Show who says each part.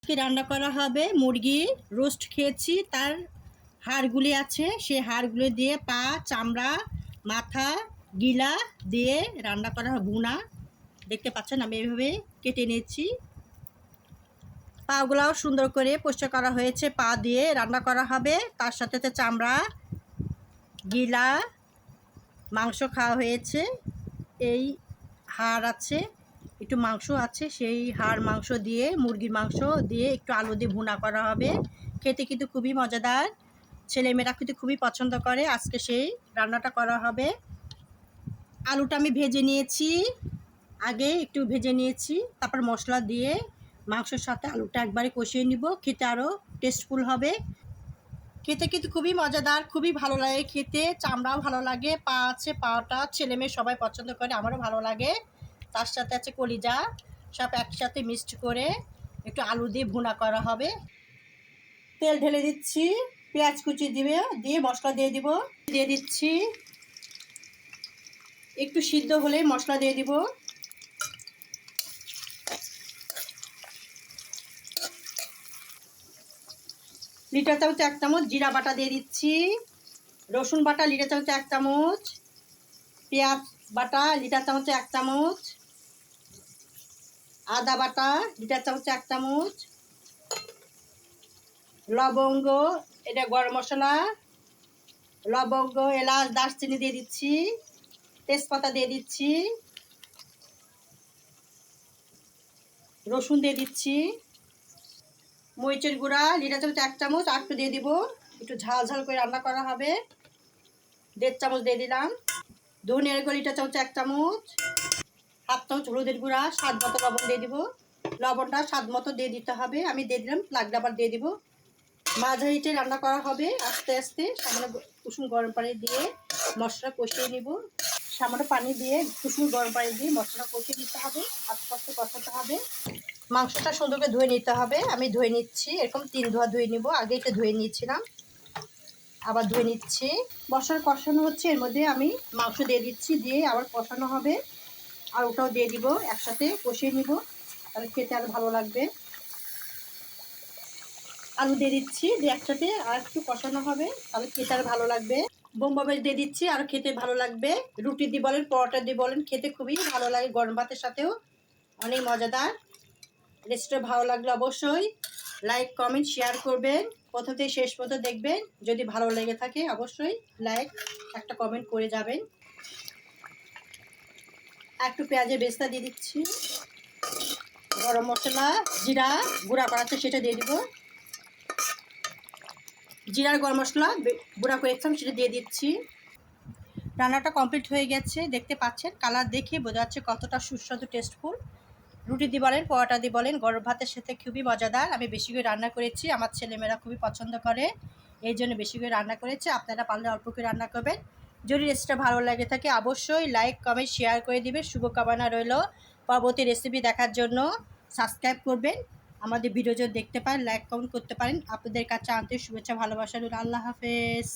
Speaker 1: আজকে রান্না করা হবে মুরগির রোস্ট। খেয়েছি, তার হাড়গুলি আছে, সেই হাড়গুলো দিয়ে পা, চামড়া, মাথা, গিলা দিয়ে রান্না করা হবে। ভুনা দেখতে পাচ্ছেন আমি এভাবে কেটে নিয়েছি। পাগুলাও সুন্দর করে পরিষ্কার করা হয়েছে। পা দিয়ে রান্না করা হবে, তার সাথে চামড়া, গিলা, মাংস খাওয়া হয়েছে। এই হাড় আছে, একটু মাংস আছে, সেই হাড় মাংস দিয়ে, মুরগির মাংস দিয়ে একটু আলু দিয়ে ভুনা করা হবে। খেতে কিন্তু খুবই মজাদার, ছেলেমেয়েরা কিন্তু খুবই পছন্দ করে। আজকে সেই রান্নাটা করা হবে। আলুটা আমি ভেজে নিয়েছি, আগে একটু ভেজে নিয়েছি, তারপর মশলা দিয়ে মাংসের সাথে আলুটা একবারে কষিয়ে নিব। খেতে আরও টেস্টফুল হবে। খেতে কিন্তু খুবই মজাদার, খুবই ভালো লাগে খেতে। চামড়াও ভালো লাগে, পা আছে, পাটা ছেলেমেয়ে সবাই পছন্দ করে, আমারও ভালো লাগে। তার সাথে আছে কলিজা, সব একসাথে মিক্সড করে একটু আলু দিয়ে ভুনা করা হবে। তেল ঢেলে দিচ্ছি, পেঁয়াজ কুচি দিয়ে মশলা দিয়ে দিচ্ছি। একটু সিদ্ধ হলে মশলা দিয়ে দিব। লিটার চামচ 1 চামচ জিরা বাটা দিয়ে দিচ্ছি। রসুন বাটা লিটার চামচ 1 চামচ। পেঁয়াজ বাটা লিটার চামচে 1 চামচ। আদা বাটা লিটার চামচে 1 চামচ। লবঙ্গ, এটা গরম মশলা, লবঙ্গ, এলাচ, দারচিনি দিয়ে দিচ্ছি। তেজপাতা দিয়ে দিচ্ছি। রসুন দিয়ে দিচ্ছি। মরিচের গুঁড়া লিটার চামচ 1 চামচ, আর একটু দিয়ে দিব। একটু ঝাল ঝাল করে রান্না করা হবে। 1.5 চামচ দিয়ে দিলাম। ধনিয়ার গুঁড়া লিটার চামচ 1 চামচ। 1/2 চামচ হলুদের গুঁড়া, স্বাদ মতো লবণ দিয়ে দিব। লবণটা স্বাদ মতো দিয়ে দিতে হবে, আমি দিয়ে দিলাম, লাগলে আবার দিয়ে দিব। মাঝারিতে রান্না করা হবে। আস্তে আস্তে সামান্য কুসুম গরম পানি দিয়ে মশলা কষিয়ে নিব। সামান্য পানি দিয়ে কুসুম গরম পানি দিয়ে মশলা কষিয়ে নিতে হবে, আস্তে আস্তে কষাতে হবে। মাংসটা সুন্দর করে ধুয়ে নিতে হবে। আমি ধুয়ে নিচ্ছি, এরকম 3 ধোয়া ধুয়ে নিব। আগে এটা ধুয়ে নিয়েছিলাম, আবার ধুয়ে নিচ্ছি। মশলা কষানো হচ্ছে, এর মধ্যে আমি মাংস দিয়ে দিচ্ছি, দিয়ে আবার কষানো হবে। আর ওটাও দিয়ে দিব, একসাথে কষিয়ে নিব, তাহলে খেতে আরও ভালো লাগবে। আলু দিয়ে দিচ্ছি, দিয়ে একসাথে আর একটু কষানো হবে, তাহলে খেতে আর ভালো লাগবে। বোম্বা মরিচ দিয়ে দিচ্ছি, আর খেতে ভালো লাগবে। রুটি দিয়ে বলেন, পরোটা দিয়ে বলেন, খেতে খুবই ভালো লাগে। গরম ভাতের সাথেও অনেক মজাদার। রেসিপিটা ভালো লাগলে অবশ্যই লাইক, কমেন্ট, শেয়ার করবেন। প্রথম থেকে শেষ পর্যন্ত দেখবেন। যদি ভালো লেগে থাকে অবশ্যই লাইক, একটা কমেন্ট করে যাবেন। একটু পেঁয়াজের বেস্তা দিয়ে দিচ্ছি। গরম মশলা, জিরা গুঁড়া করা আছে সেটা দিয়ে দিব। জিরার গরম মশলা গুঁড়া করে রেখেছিলাম, সেটা দিয়ে দিচ্ছি। রান্নাটা কমপ্লিট হয়ে গেছে, দেখতে পাচ্ছেন। কালার দেখে বোঝা যাচ্ছে কতটা সুস্বাদু, টেস্টফুল। রুটি দিয়ে বলেন, পরোটা দিয়ে বলেন, গরম ভাতের সাথে খুবই মজাদার। আমি বেশি করে রান্না করেছি, আমার ছেলেমেয়েরা খুবই পছন্দ করে, এই জন্য বেশি করে রান্না করেছি। আপনারা পারলে অল্প করে রান্না করবেন। যদি রেসিপিটা ভালো লাগে থাকে অবশ্যই লাইক, কমেন্ট, শেয়ার করে দিবেন। শুভকামনা রইল পরবর্তী রেসিপি দেখার জন্য। সাবস্ক্রাইব করবেন, আমাদের ভিডিও যদি দেখতে পারেন লাইক, কমেন্ট করতে পারেন। আপনাদের কাছে আন্তরিক শুভেচ্ছা, ভালোবাসা রইল। আল্লাহ হাফেজ।